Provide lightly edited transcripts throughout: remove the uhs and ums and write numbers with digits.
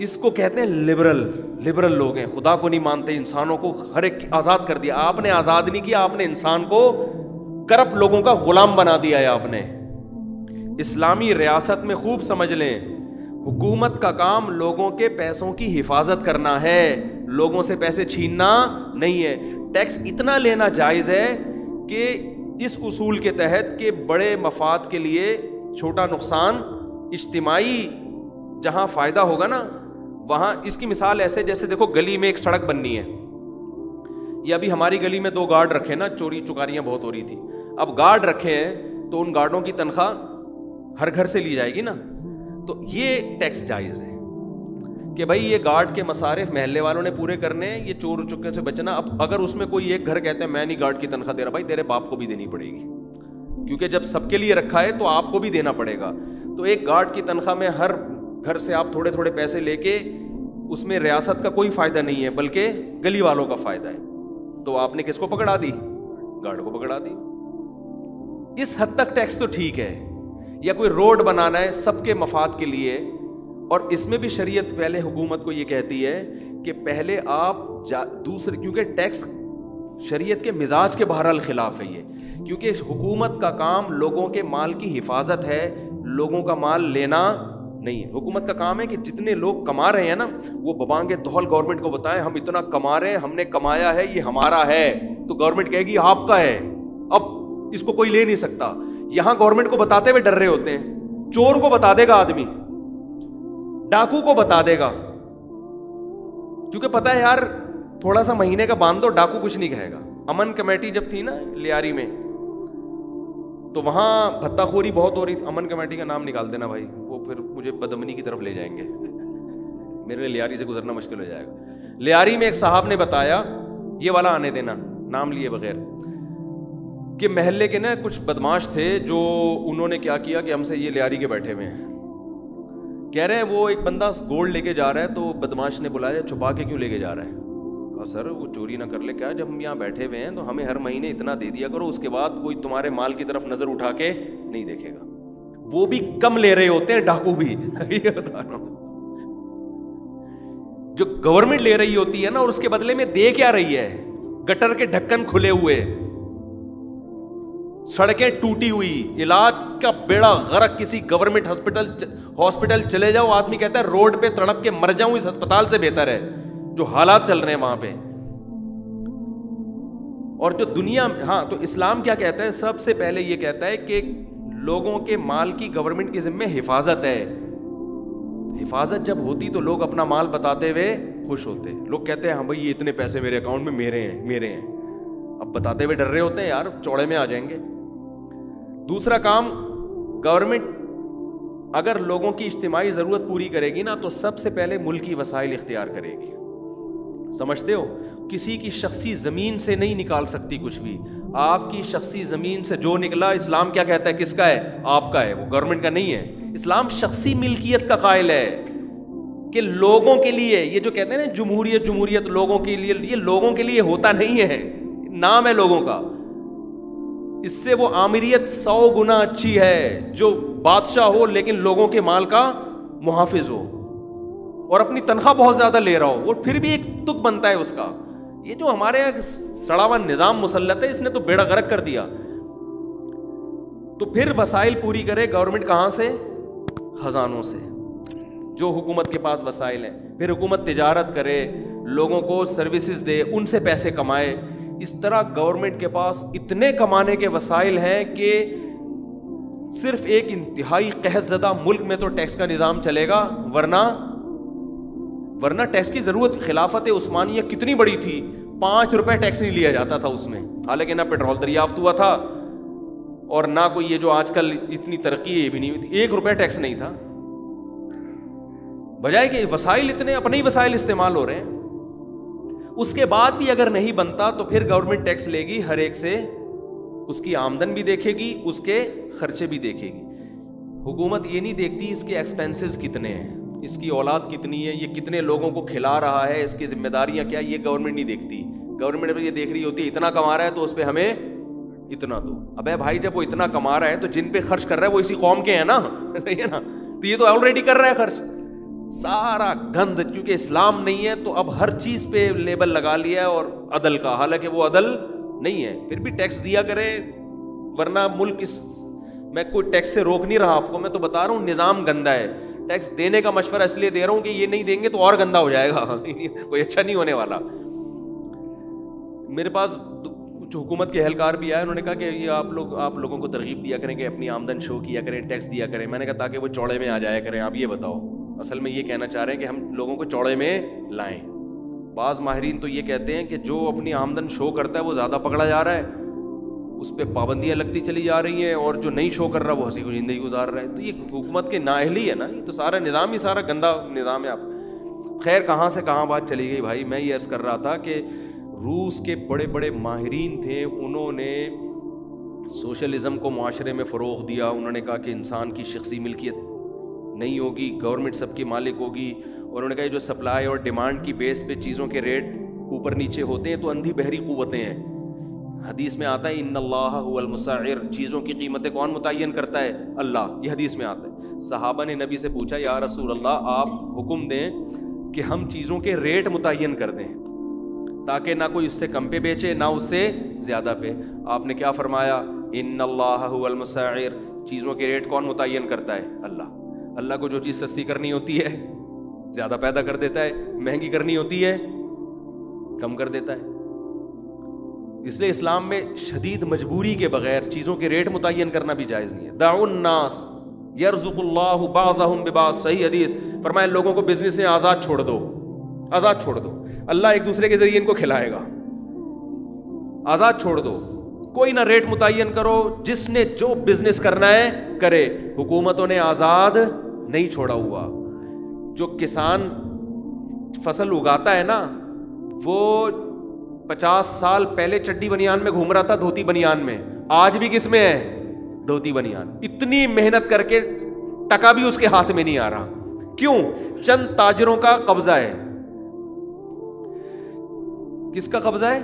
اس کو کہتے ہیں لبرل لوگ ہیں، خدا کو نہیں مانتے، انسانوں کو ہر ایک آزاد کر دیا. آپ نے آزاد نہیں کیا، آپ نے انسان کو کرپٹ لوگوں کا غلام بنا دیا ہے آپ نے. اسلامی ریاست میں خوب سمجھ لیں، حکومت کا کام لوگوں کے پیسوں کی حفاظت کرنا ہے، لوگوں سے پیسے چھیننا نہیں ہے. ٹیکس اتنا لینا جائز ہے کہ اس اصول کے تحت کہ بڑے مفاد کے لیے چھوٹا نقصان اجتماعی، جہاں فائدہ ہوگا نا وہاں. اس کی مثال ایسے جیسے دیکھو گلی میں ایک سڑک بننی ہے، یہ ابھی ہماری گلی میں 2 گارڈ رکھے نا، چوری چکاریاں بہت ہو رہی تھی. اب گارڈ رکھے ہیں تو ان گارڈوں کی تنخواہ ہر گھر سے لی جائے گی نا، تو یہ ٹیکس جائز ہے کہ بھائی یہ گارڈ کے مصارف محلے والوں نے پورے کرنے ہیں، یہ چور چکے سے بچنا. اب اگر اس میں کوئی ایک گھر کہتے ہیں میں نہیں گارڈ کی تنخواہ دے رہا، بھائی تیرے باپ کو بھی دینی پڑے گی، کیونکہ جب سب کے لیے رکھا ہے تو آپ کو بھی دینا پڑے گا. تو ایک گارڈ کی تنخواہ میں ہر گھر سے آپ تھوڑے تھوڑے پیسے لے کے، اس میں ریاست کا کوئی فائدہ نہیں ہے بلکہ گلی والوں کا فائدہ ہے. تو آپ نے کس کو پکڑا دی؟ گارڈ کو پکڑا دی. اس حد تک ٹیکس تو ٹھیک ہے. یا کوئی روڈ بنانا ہے سب کے مفاد کے لیے، اور اس میں بھی شریعت پہلے حکومت کو یہ کہتی ہے کہ پہلے آپ دوسرے، کیونکہ ٹیکس شریعت کے مزاج کے بہرحال خلاف ہے یہ، کیونکہ حکومت کا کام لوگوں کے مال کی حفاظت ہے، لوگوں کا مال لینا نہیں ہے. حکومت کا کام ہے کہ جتنے لوگ کما رہے ہیں نا وہ ببانگ دہل گورنمنٹ کو بتائیں ہم اتنا کما رہے ہیں، ہم نے کمایا ہے، یہ ہمارا ہے. تو گورنمنٹ کہے گی آپ کا ہے، اب اس کو کوئی لے نہیں سکتا. یہاں گورنمنٹ کو بتاتے ہوئے ڈر رہے ہوتے ہیں. چور کو بتا دے گا آدمی، ڈاکو کو بتا دے گا، کیونکہ پتا ہے یار تھوڑا سا مہینے کا باندھ دو، ڈاکو کچھ نہیں کہے گا. امن کمیٹی جب تھی نا لیاری میں، تو وہاں بھتہ خوری بہت ہو رہی تھی. امن کمیٹی کا نام نکال دینا بھائی، وہ پھر مجھے بدامنی کی طرف لے جائیں گے، میرے لیے لیاری سے گزرنا مشکل ہو جائے گا. لیاری میں ایک صاحب نے بتایا، یہ والا آنے دینا نام لیے بغیر، کہ محلے کے نا کچھ بدماش تھے جو انہوں نے کیا کیا کہ ہم سے یہ لیاری کے بیٹھے ہوئے ہیں، کہہ رہے ہیں وہ ایک بندہ گولڈ لے کے جا رہا ہے، تو بدماش نے بلایا چھپا کے کیوں لے کے جا رہا ہے؟ کہا سر وہ چوری نہ کر لے. کیا جب ہم یہاں بیٹھے ہوئے ہیں تو ہمیں ہر مہینے اتنا دے دیا کرو، اس کے بعد کوئی تمہارے مال کی طرف نظر اٹھا کے نہیں دیکھے گا. وہ بھی کم لے رہے ہوتے ہیں ڈاکو بھی. یہ بتا رہا ہوں جو گورنمنٹ لے رہی ہوتی ہے نا، اور اس کے بدلے میں دے کیا رہی ہے؟ گٹر کے ڈھکن کھلے ہوئے، سڑکیں ٹوٹی ہوئی، علاج کا بیڑا غرق. کسی گورنمنٹ ہاسپٹل چلے جاؤ، آدمی کہتا ہے روڈ پہ تڑپ کے مر جاؤں اس ہسپتال سے بہتر ہے جو حالات چل رہے ہیں وہاں پہ. اور جو دنیا میں، ہاں تو اسلام کیا کہتا ہے؟ سب سے پہلے یہ کہتا ہے کہ لوگوں کے مال کی گورنمنٹ کے ذمہ حفاظت ہے. حفاظت جب ہوتی تو لوگ اپنا مال بتاتے ہوئے خوش ہوتے. لوگ کہتے ہیں ہاں بھائی یہ اتنے پیسے میرے اکاؤنٹ میں میرے ہیں. اب بتاتے ہوئے ڈر رہے ہوتے ہیں یار چوڑے میں آ جائیں گے. دوسرا کام، گورنمنٹ اگر لوگوں کی اجتماعی ضرورت پوری کرے گی نا تو سب سے پہلے ملکی وسائل اختیار کرے گی. سمجھتے ہو؟ کسی کی شخصی زمین سے نہیں نکال سکتی کچھ بھی. آپ کی شخصی زمین سے جو نکلا، اسلام کیا کہتا ہے؟ کس کا ہے؟ آپ کا ہے، وہ گورنمنٹ کا نہیں ہے. اسلام شخصی ملکیت کا قائل ہے کہ لوگوں کے لیے، یہ جو کہتے ہیں نا جمہوریت لوگوں کے لیے، یہ لوگوں کے لیے ہوتا نہیں ہے، نام ہے لوگوں کا. اس سے وہ آمریت 100 گنا اچھی ہے جو بادشاہ ہو لیکن لوگوں کے مال کا محافظ ہو اور اپنی تنخواہ بہت زیادہ لے رہا ہو، وہ پھر بھی ایک تک بنتا ہے اس کا. یہ جو ہمارے یہاں سڑا ہوا نظام مسلط ہے، اس نے تو بیڑا غرق کر دیا. تو پھر وسائل پوری کرے گورنمنٹ کہاں سے؟ خزانوں سے، جو حکومت کے پاس وسائل ہیں. پھر حکومت تجارت کرے، لوگوں کو سروسز دے، ان سے پیسے کمائے. اس طرح گورنمنٹ کے پاس اتنے کمانے کے وسائل ہیں کہ صرف ایک انتہائی قحط زدہ ملک میں تو ٹیکس کا نظام چلے گا، ورنہ ٹیکس کی ضرورت خلافت عثمانیہ کتنی بڑی تھی، 5 روپے ٹیکس نہیں لیا جاتا تھا اس میں، حالانکہ نہ پیٹرول دریافت ہوا تھا اور نہ کوئی یہ جو آج کل اتنی ترقی یہ بھی نہیں ہوئی تھی. 1 روپے ٹیکس نہیں تھا، بجائے کہ وسائل اتنے اپنے ہی وسائل استعمال ہو رہے ہیں. اس کے بعد بھی اگر نہیں بنتا تو پھر گورنمنٹ ٹیکس لے گی ہر ایک سے، اس کی آمدن بھی دیکھے گی، اس کے خرچے بھی دیکھے گی. حکومت یہ نہیں دیکھتی اس کے ایکسپینسز کتنے ہیں، اس کی اولاد کتنی ہے، یہ کتنے لوگوں کو کھلا رہا ہے، اس کی ذمہ داریاں کیا، یہ گورنمنٹ نہیں دیکھتی. گورنمنٹ یہ دیکھ رہی ہوتی ہے اتنا کما رہا ہے تو اس پہ ہمیں اتنا دو. ابے بھائی جب وہ اتنا کما رہا ہے تو جن پہ خرچ کر رہا ہے وہ اسی قوم کے ہیں نا، صحیح ہے نا، تو یہ تو آلریڈی کر رہا ہے خرچ. سارا گند، کیونکہ اسلام نہیں ہے تو اب ہر چیز پہ لیبل لگا لیا ہے، اور عدل کا، حالانکہ وہ عدل نہیں ہے. پھر بھی ٹیکس دیا کرے، ورنہ ملک میں کوئی ٹیکس سے روک نہیں رہا آپ کو، میں تو بتا رہا ہوں نظام گندا ہے. ٹیکس دینے کا مشورہ اس لیے دے رہا ہوں کہ یہ نہیں دیں گے تو اور گندا ہو جائے گا، کوئی اچھا نہیں ہونے والا. میرے پاس کچھ حکومت کے اہلکار بھی آئے، انہوں نے کہا کہ یہ آپ لوگوں کو ترغیب دیا کریں کہ اپنی آمدن شو کیا کریں، ٹیکس دیا کریں. میں نے کہا تاکہ وہ چوڑے میں آ جایا کریں. آپ یہ بتاؤ، اصل میں یہ کہنا چاہ رہے ہیں کہ ہم لوگوں کو چوڑے میں لائیں. بعض ماہرین تو یہ کہتے ہیں کہ جو اپنی آمدن شو کرتا ہے وہ زیادہ پکڑا جا رہا ہے، اس پہ پابندیاں لگتی چلی جا رہی ہیں، اور جو نہیں شو کر رہا وہ ہنسی کو زندگی گزار رہا ہے. تو یہ حکومت کے نااہلی ہے نا، یہ تو سارا نظام ہی سارا گندا نظام ہے. آپ خیر کہاں سے کہاں بات چلی گئی بھائی. میں یہ عرض کر رہا تھا کہ روس کے بڑے بڑے ماہرین تھے، انہوں نے سوشلزم کو معاشرے میں فروغ دیا. انہوں نے کہا کہ انسان کی شخصی ملکیت نہیں ہوگی، گورنمنٹ سب کی مالک ہوگی. اور انہوں نے کہا جو سپلائی اور ڈیمانڈ کی بیس پہ چیزوں کے ریٹ اوپر نیچے ہوتے ہیں تو اندھی بہری قوتیں ہیں. حدیث میں آتا ہے ان اللہ هو المسعر، چیزوں کی قیمتیں کون متعین کرتا ہے؟ اللہ. یہ حدیث میں آتا ہے. صحابہ نے نبی سے پوچھا یا رسول اللہ آپ حکم دیں کہ ہم چیزوں کے ریٹ متعین کر دیں تاکہ نہ کوئی اس سے کم پہ بیچے نہ اس سے زیادہ پہ. آپ نے کیا فرمایا؟ ان اللہ هو المسعر، چیزوں کے ریٹ کون متعین کرتا ہے؟ اللہ. اللہ کو جو چیز سستی کرنی ہوتی ہے زیادہ پیدا کر دیتا ہے، مہنگی کرنی ہوتی ہے کم کر دیتا ہے. اس لیے اسلام میں شدید مجبوری کے بغیر چیزوں کے ریٹ متعین کرنا بھی جائز نہیں ہے. دعوا الناس یرزق اللہ بعضهم ببعض، صحیح حدیث. فرمایا لوگوں کو بزنس سے آزاد چھوڑ دو، آزاد چھوڑ دو، اللہ ایک دوسرے کے ذریعے ان کو کھلائے گا. آزاد چھوڑ دو، کوئی نہ ریٹ متعین کرو، جس نے جو بزنس کرنا ہے کرے. حکومتوں نے آزاد نہیں چھوڑا ہوا. جو کسان فصل اگاتا ہے نا، وہ 50 سال پہلے چڈی بنیان میں گھوم رہا تھا، دھوتی بنیان میں. آج بھی کس میں ہے؟ دھوتی بنیان. اتنی محنت کر کے ٹکا بھی اس کے ہاتھ میں نہیں آ رہا. کیوں؟ چند تاجروں کا قبضہ ہے. کس کا قبضہ ہے؟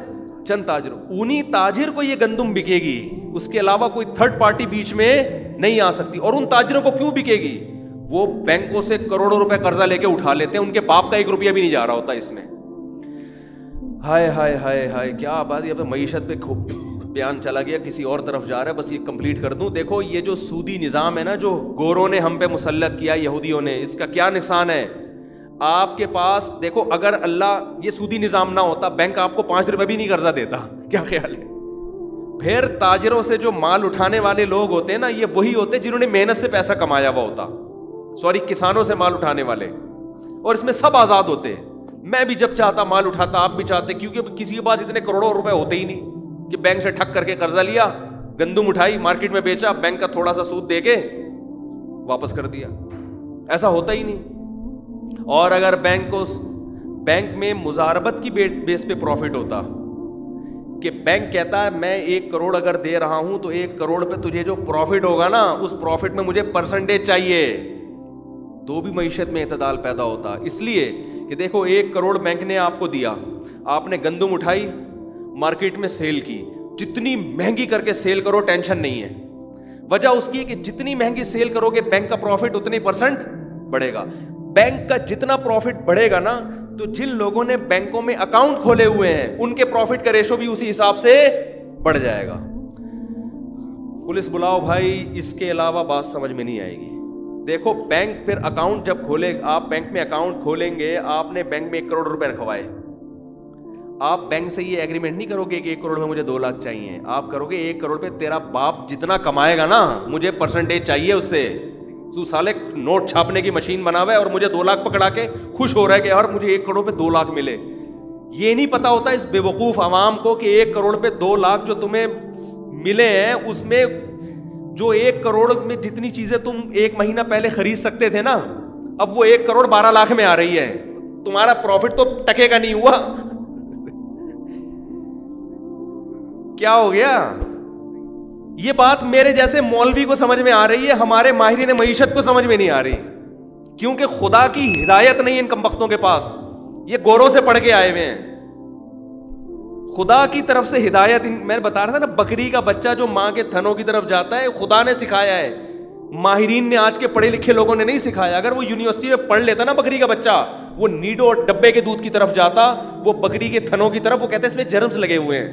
چند تاجروں. انہی تاجر کو یہ گندم بکے گی، اس کے علاوہ کوئی تھرڈ پارٹی بیچ میں نہیں آ سکتی. اور ان تاجروں کو کیوں بکے گی؟ وہ بینکوں سے کروڑوں روپے قرضہ لے کے اٹھا لیتے ہیں، ان کے باپ کا 1 روپیہ بھی نہیں جا رہا ہوتا اس میں. ہائے ہائے ہائے ہائے کیا آبادی. اب معیشت پہ بیان چلا گیا، کسی اور طرف جا رہا ہے. بس یہ کمپلیٹ کر دوں. دیکھو یہ جو سودی نظام ہے نا، جو گوروں نے ہم پہ مسلط کیا، یہودیوں نے، اس کا کیا نقصان ہے؟ آپ کے پاس دیکھو، اگر اللہ یہ سودی نظام نہ ہوتا، بینک آپ کو 5 روپے بھی نہیں قرضہ دیتا. کیا خیال ہے؟ پھر تاجروں سے جو مال اٹھانے والے لوگ ہوتے ہیں نا، یہ وہی ہوتے جنہوں نے محنت سے پیسہ کمایا ہوا ہوتا. سوری، کسانوں سے مال اٹھانے والے. اور اس میں سب آزاد ہوتے. میں بھی جب چاہتا مال اٹھاتا، آپ بھی چاہتے، کیونکہ کسی کے پاس اتنے کروڑوں روپے ہوتے ہی نہیں کہ بینک سے ٹھگ کر کے قرضہ لیا، گندم اٹھائی، مارکیٹ میں بیچا، بینک کا تھوڑا سا سود دے کے واپس کر دیا. ایسا ہوتا ہی نہیں. اور اگر بینک میں مزاربت کی بیس پہ پروفٹ ہوتا کہ بینک کہتا ہے میں 1 کروڑ اگر دے رہا ہوں تو 1 کروڑ پہ تجھے جو پروفٹ ہوگا نا، اس پروفٹ میں مجھے پرسنٹیج چاہیے، تو بھی معیشت میں اعتدال پیدا ہوتا. اس لیے کہ دیکھو 1 کروڑ بینک نے آپ کو دیا، آپ نے گندم اٹھائی، مارکیٹ میں سیل کی. جتنی مہنگی کر کے سیل کرو ٹینشن نہیں ہے. وجہ اس کی کہ جتنی مہنگی سیل کرو گے بینک کا پروفٹ اتنی پرسنٹ بڑھے گا. بینک کا جتنا پروفٹ بڑھے گا نا، تو جن لوگوں نے بینکوں میں اکاؤنٹ کھولے ہوئے ہیں ان کے پروفٹ کا ریشو بھی اسی حساب سے بڑھ جائے گا. پولیس بلاؤ بھائی، اس کے علاوہ بات سمجھ میں نہیں آئے گی. دیکھو بینک پھر اکاؤنٹ جب کھولے، آپ بینک میں اکاؤنٹ کھولیں گے، آپ نے بینک میں 1 کروڑ روپے رکھوائے، آپ بینک سے یہ ایگریمنٹ نہیں کرو گے کہ 1 کروڑ میں مجھے 2 لاکھ چاہیے. آپ کرو گے 1 کروڑ پہ تیرا باپ جتنا کمائے گا نا، مجھے پرسنٹیج چاہیے اس سے. تو سالے نوٹ چھاپنے کی مشین بنا ہوا ہے اور مجھے 2 لاکھ پکڑا کے خوش ہو رہا ہے کہ یار مجھے 1 کروڑ پہ 2 لاکھ ملے. یہ نہیں پتا ہوتا اس بے وقوف عوام کو کہ 1 کروڑ پہ 2 لاکھ جو تمہیں ملے ہیں، اس میں جو 1 کروڑ میں جتنی چیزیں تم 1 مہینہ پہلے خرید سکتے تھے نا، اب وہ 1 کروڑ 12 لاکھ میں آ رہی ہے. تمہارا پروفٹ تو ٹکے کا نہیں ہوا. کیا ہو گیا؟ یہ بات میرے جیسے مولوی کو سمجھ میں آ رہی ہے، ہمارے ماہرین معیشت کو سمجھ میں نہیں آ رہی، کیونکہ خدا کی ہدایت نہیں ان کمبختوں کے پاس. یہ گوروں سے پڑھ کے آئے ہوئے ہیں. خدا کی طرف سے ہدایت، میں بتا رہا تھا نا، بکری کا بچہ جو ماں کے تھنوں کی طرف جاتا ہے، خدا نے سکھایا ہے ماہرین نے آج کے پڑھے لکھے لوگوں نے نہیں سکھایا. اگر وہ یونیورسٹی میں پڑھ لیتا نا بکری کا بچہ, وہ نیڈو اور ڈبے کے دودھ کی طرف جاتا, وہ بکری کے تھنوں کی طرف, وہ کہتے ہیں اس میں جرمز لگے ہوئے ہیں.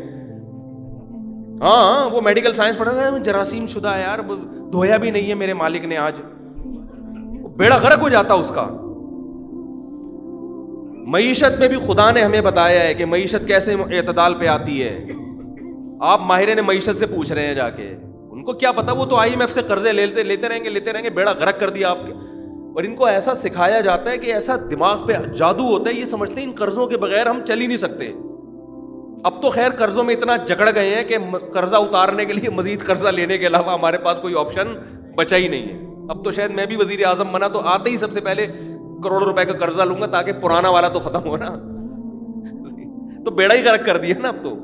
ہاں وہ میڈیکل سائنس پڑھا گا, جراثیم شدہ ہے یار, دھویا بھی نہیں ہے میرے مالک نے آج, بیڑا غرق ہو جاتا اس کا. معیشت میں بھی خدا نے ہمیں بتایا ہے کہ معیشت کیسے اعتدال پہ آتی ہے. آپ ماہرین معیشت سے پوچھ رہے ہیں جا کے, ان کو کیا پتا, وہ تو IMF سے قرضے لیتے رہیں گے, بیڑا غرق کر دیا آپ کے. اور ان کو ایسا سکھایا جاتا ہے کہ ایسا دماغ پہ جادو ہوتا ہے, یہ سمجھتے ہیں ان قرضوں کے بغیر ہم چل ہی نہیں سکتے. اب تو خیر قرضوں میں اتنا جکڑ گئے ہیں کہ قرضہ اتارنے کے لیے مزید قرضہ لینے کے علاوہ ہمارے پاس کوئی آپشن بچا ہی نہیں ہے. اب تو شاید میں بھی وزیر اعظم بنا تو آتے ہی سب سے پہلے کروڑوں روپے کا قرضہ لوں گا تاکہ پرانا والا تو ختم ہو نا. تو بیڑا ہی غرق کر دیا نا اب تو.